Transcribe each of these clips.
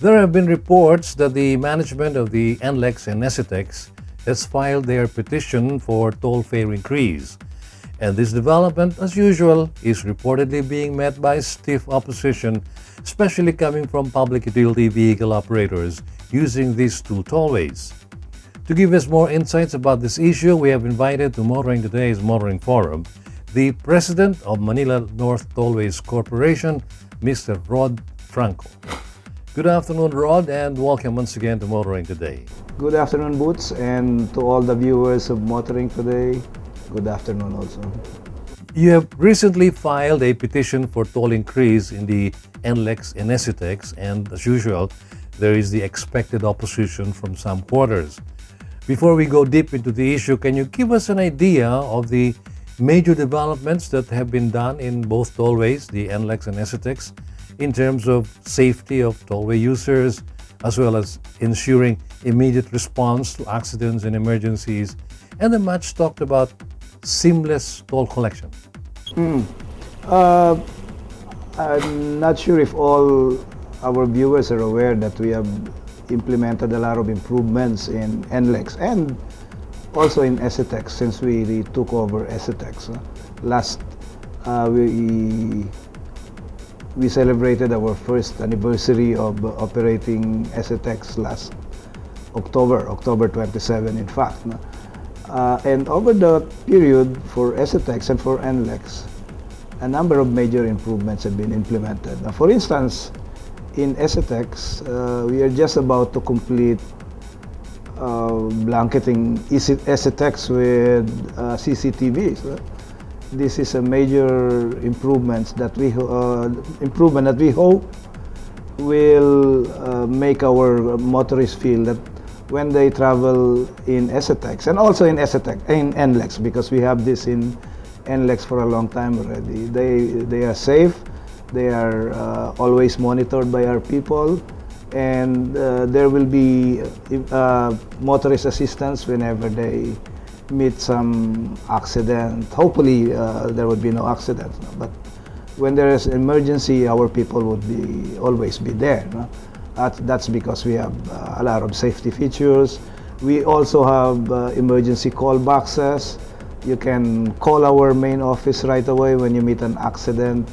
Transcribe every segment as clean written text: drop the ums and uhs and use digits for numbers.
There have been reports that the management of the NLEX and SCTEX has filed their petition for toll fare increase. And this development, as usual, is reportedly being met by stiff opposition, especially coming from public utility vehicle operators using these two tollways. To give us more insights about this issue, we have invited to Motoring Today's Motoring Forum the President of Manila North Tollways Corporation, Mr. Rod Franco. Good afternoon, Rod, and welcome once again to Motoring Today. Good afternoon, Boots, and to all the viewers of Motoring Today, good afternoon also. You have recently filed a petition for toll increase in the NLEX and SCTEX, and as usual, there is the expected opposition from some quarters. Before we go deep into the issue, can you give us an idea of the major developments that have been done in both tollways, the NLEX and SCTEX, in terms of safety of tollway users, as well as ensuring immediate response to accidents and emergencies, and the much talked about seamless toll collection? I'm not sure if all our viewers are aware that we have implemented a lot of improvements in NLEX and also in SCTEX since we took over SCTEX. We celebrated our first anniversary of operating SCTEX last October 27 in fact. And over the period for SCTEX and for NLEX, a number of major improvements have been implemented. For instance, in SCTEX, we are just about to complete blanketing SCTEX with CCTVs. This is a major improvement that we hope will make our motorists feel that when they travel in SCTEX and also in SCTEX, in NLEX, because we have this in NLEX for a long time already, they are safe, they are always monitored by our people, and there will be motorist assistance whenever they meet some accident. Hopefully there would be no accidents, no? But when there is emergency, our people would always be there. No? That's because we have a lot of safety features. We also have emergency call boxes. You can call our main office right away when you meet an accident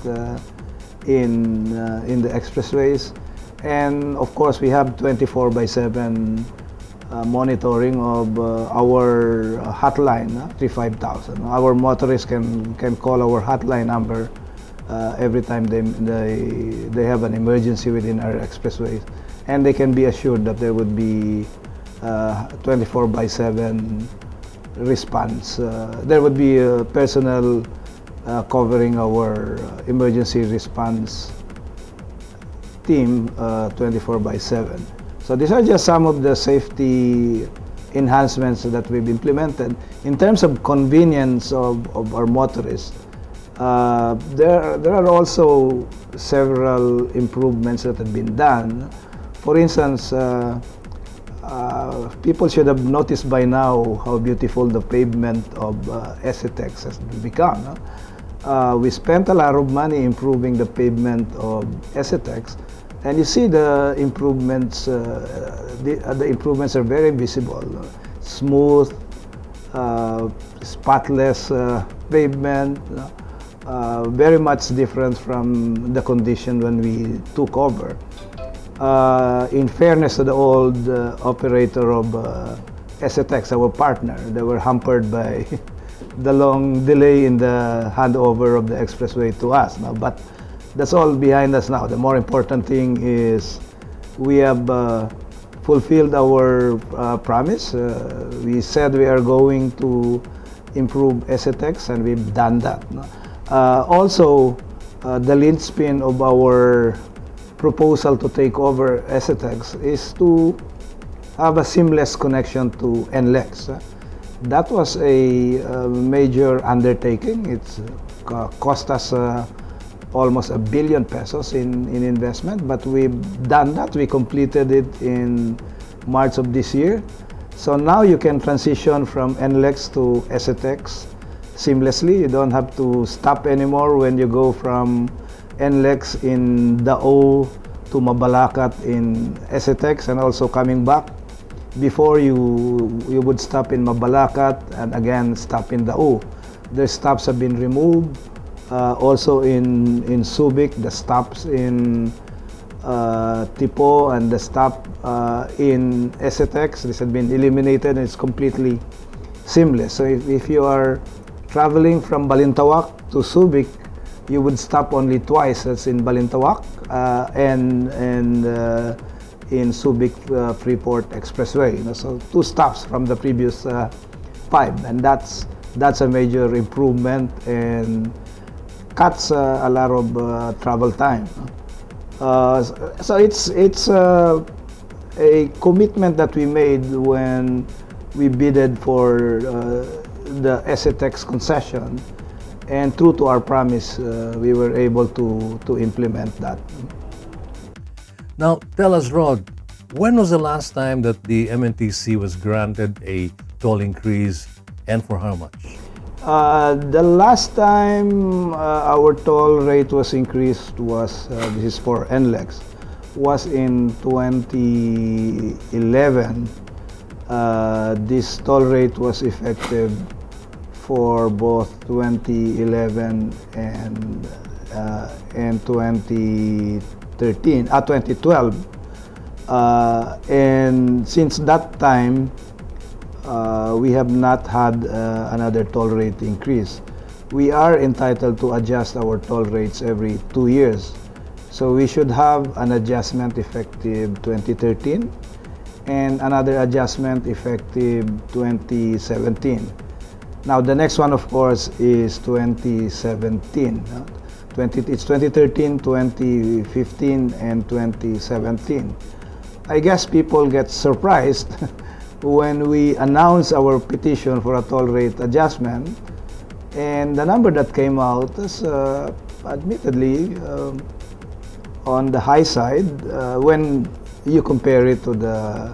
in the expressways. And of course, we have 24/7 monitoring of our hotline, 35000. Our motorists can call our hotline number every time they have an emergency within our expressways, and they can be assured that there would be 24/7 response. There would be personnel covering our emergency response team 24/7. So these are just some of the safety enhancements that we've implemented. In terms of convenience of our motorists, there are also several improvements that have been done. For instance, people should have noticed by now how beautiful the pavement of SCTEX has become. We spent a lot of money improving the pavement of SCTEX, and you see the improvements. The improvements are very visible. Smooth, spotless pavement. Very much different from the condition when we took over. In fairness to the old operator of SCTEX, our partner, they were hampered by the long delay in the handover of the expressway to us. Now, but that's all behind us now. The more important thing is we have fulfilled our promise. We said we are going to improve SCTEX, and we've done that. No? Also, the linchpin of our proposal to take over SCTEX is to have a seamless connection to NLEX. That was a major undertaking. It's cost us almost ₱1 billion in investment, but we've done that. We completed it in March of this year. So now you can transition from NLEX to SCTEX seamlessly. You don't have to stop anymore when you go from NLEX in Dao to Mabalacat in SCTEX and also coming back. Before you would stop in Mabalacat and again stop in Dao. The stops have been removed. Also in Subic, the stops in Tipo and the stop in SCTEX, this had been eliminated and it's completely seamless. So if you are traveling from Balintawak to Subic, you would stop only twice. That's in Balintawak and in Subic Freeport Expressway. So 2 stops from the previous 5, and that's a major improvement and cuts a lot of travel time. So it's a commitment that we made when we bidded for the SCTEX concession, and true to our promise, we were able to implement that. Now, tell us, Rod, when was the last time that the MNTC was granted a toll increase and for how much? The last time our toll rate was increased was, this is for NLEX, was in 2011. This toll rate was effective for both 2011 and 2012. And since that time, we have not had another toll rate increase. We are entitled to adjust our toll rates every 2 years. So we should have an adjustment effective 2013 and another adjustment effective 2017. Now the next one, of course, is 2017. It's 2013, 2015, and 2017. I guess people get surprised when we announce our petition for a toll rate adjustment, and the number that came out is admittedly on the high side when you compare it to the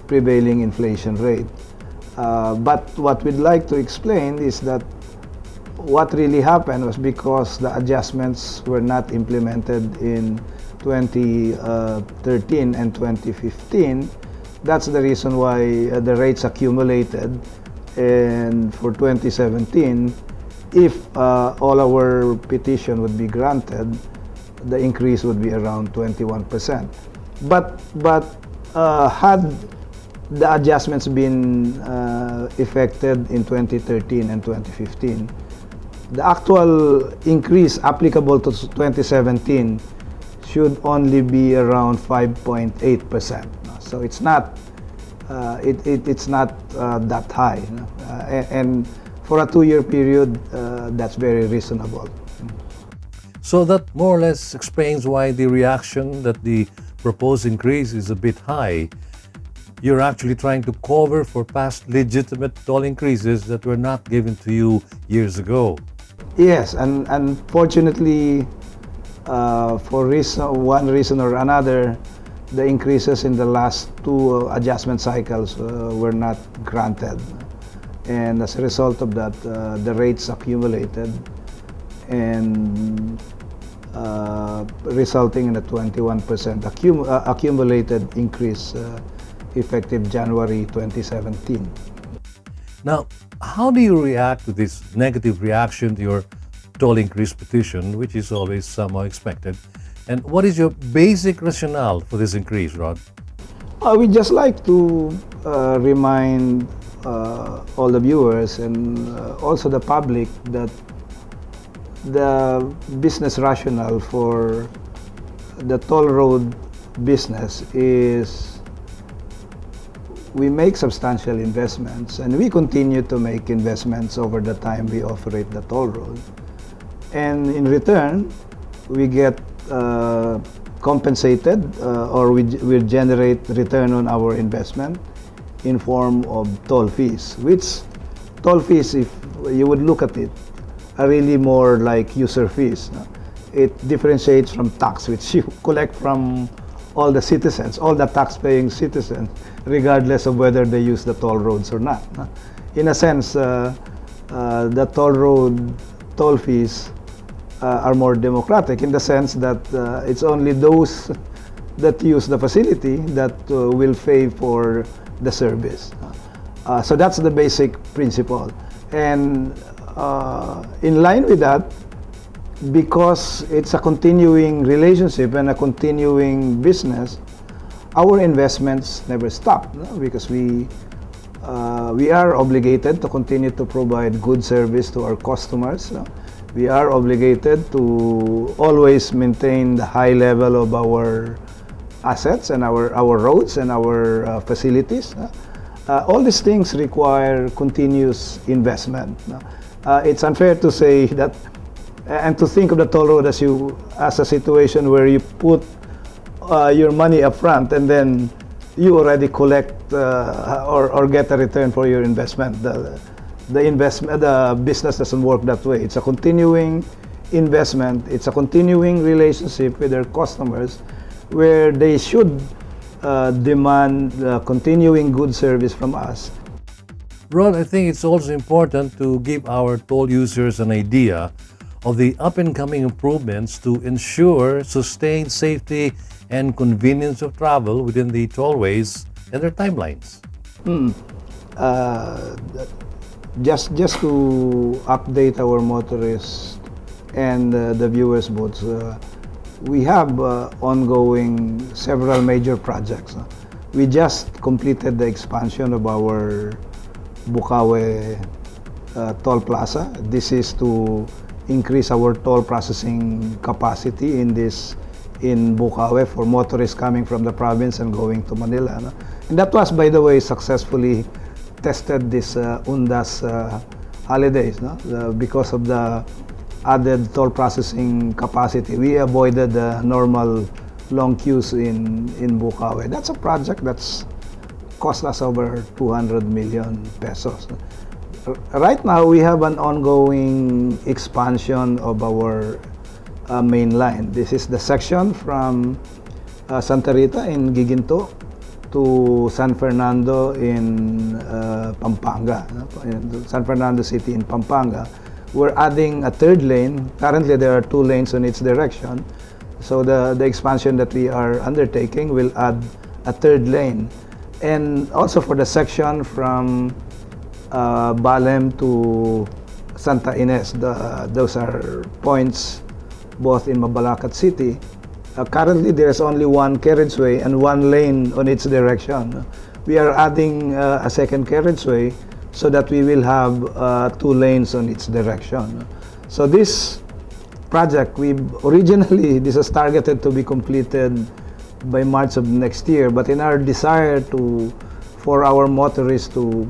prevailing inflation rate. But what we'd like to explain is that what really happened was because the adjustments were not implemented in 2013 and 2015. That's the reason why the rates accumulated, and for 2017, if all our petition would be granted, the increase would be around 21%. But had the adjustments been effected in 2013 and 2015, the actual increase applicable to 2017 should only be around 5.8%. So it's not that high, and for a 2-year period, that's very reasonable. So that more or less explains why the reaction that the proposed increase is a bit high. You're actually trying to cover for past legitimate toll increases that were not given to you years ago. Yes, and unfortunately, for one reason or another, the increases in the last 2 adjustment cycles were not granted. And as a result of that, the rates accumulated and resulting in a 21% accumulated increase effective January 2017. Now, how do you react to this negative reaction to your toll increase petition, which is always somehow expected? And what is your basic rationale for this increase, Rod? We'd just like to remind all the viewers and also the public that the business rationale for the toll road business is we make substantial investments, and we continue to make investments over the time we operate the toll road. And in return, we get compensated or we generate return on our investment in form of toll fees, which toll fees, if you would look at it, are really more like user fees. It differentiates from tax, which you collect from all the citizens, all the tax-paying citizens, regardless of whether they use the toll roads or not. In a sense, the toll road toll fees are more democratic in the sense that it's only those that use the facility that will pay for the service. So that's the basic principle. And in line with that, because it's a continuing relationship and a continuing business, our investments never stop, no? Because we are obligated to continue to provide good service to our customers. We are obligated to always maintain the high level of our assets and our roads and our facilities. All these things require continuous investment. It's unfair to say that and to think of the toll road as a situation where you put your money up front and then you already collect or get a return for your investment. The business doesn't work that way. It's a continuing investment. It's a continuing relationship with their customers, where they should demand continuing good service from us. Ron, I think it's also important to give our toll users an idea of the up-and-coming improvements to ensure sustained safety and convenience of travel within the tollways and their timelines. Just to update our motorists and the viewers both, we have ongoing several major projects. We just completed the expansion of our Bukawe toll plaza. This is to increase our toll processing capacity in Bukawe for motorists coming from the province and going to Manila. No? And that was, by the way, successfully tested this Undas holidays. No? Because of the added toll processing capacity, we avoided the normal long queues in Bukawe. That's a project that's cost us over 200 million pesos. Right now, we have an ongoing expansion of our main line. This is the section from Santa Rita in Giginto to San Fernando in Pampanga, in San Fernando City in Pampanga. We're adding a third lane. Currently, there are 2 lanes on each direction. So the expansion that we are undertaking will add a third lane. And also for the section from Balem to Santa Ines, those are points both in Mabalacat City. Currently, there is only 1 carriageway and 1 lane on its direction. We are adding a second carriageway so that we will have 2 lanes on its direction. So this project, this is targeted to be completed by March of next year, but in our desire for our motorists to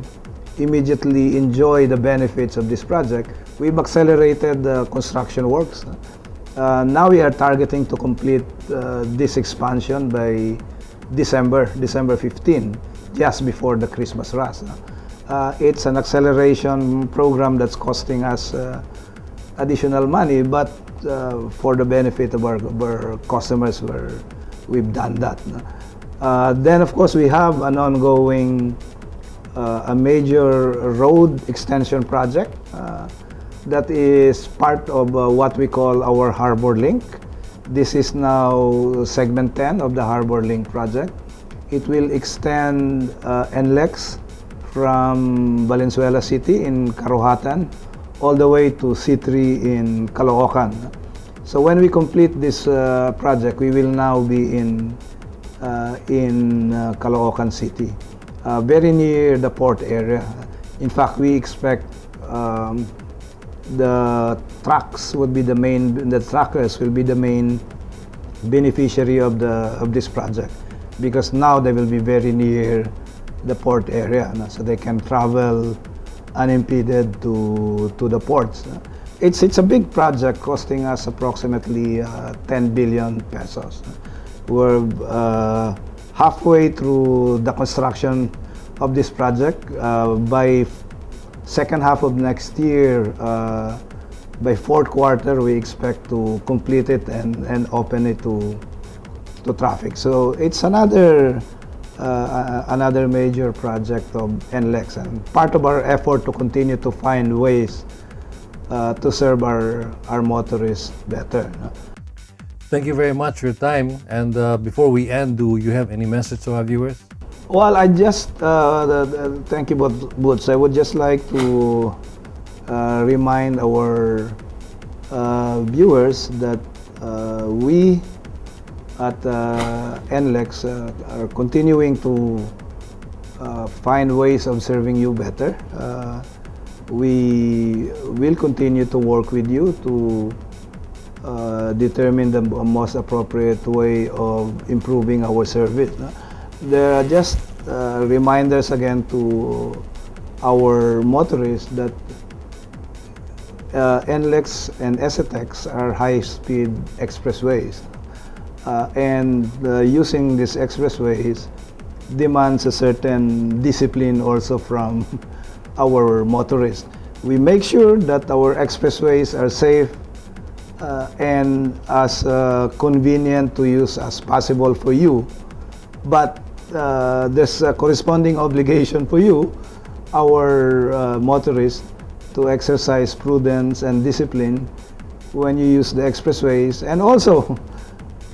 immediately enjoy the benefits of this project, we've accelerated the construction works. Now we are targeting to complete this expansion by December 15, just before the Christmas rush. It's an acceleration program that's costing us additional money, but for the benefit of our customers, we've done that. Then, of course, we have an ongoing a major road extension project that is part of what we call our Harbor Link. This is now segment 10 of the Harbor Link project. It will extend NLEX from Valenzuela City in Karuhatan all the way to C3 in Caloocan. So when we complete this project, we will now be in Caloocan City, very near the port area. In fact, we expect the truckers will be the main beneficiary of this project, because now they will be very near the port area, so they can travel unimpeded to the ports. It's a big project costing us approximately 10 billion pesos. We're halfway through the construction of this project. By second half of next year, by fourth quarter, we expect to complete it and open it to traffic. So it's another major project of NLEX, and part of our effort to continue to find ways to serve our motorists better. Thank you very much for your time. And before we end, do you have any message to our viewers? Well, I just thank you, Boots. I would just like to remind our viewers that we at NLEX are continuing to find ways of serving you better. We will continue to work with you to determine the most appropriate way of improving our service. There are just reminders again to our motorists that NLEX and SCTEX are high-speed expressways, and using these expressways demands a certain discipline also from our motorists. We make sure that our expressways are safe and as convenient to use as possible for you, but there's a corresponding obligation for you, our motorists, to exercise prudence and discipline when you use the expressways, and also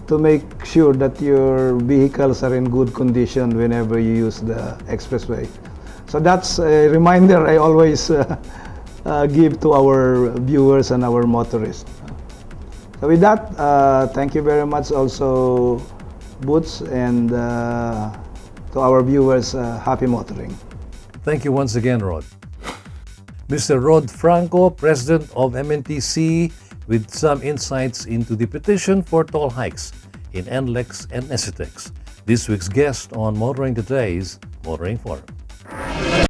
to make sure that your vehicles are in good condition whenever you use the expressway. So that's a reminder I always give to our viewers and our motorists. So with that, thank you very much also, Boots, and to our viewers, happy motoring. Thank you once again, Rod. Mr. Rod Franco, President of MNTC, with some insights into the petition for toll hikes in NLEX and SCTEX. This week's guest on Motoring Today's Motoring Forum.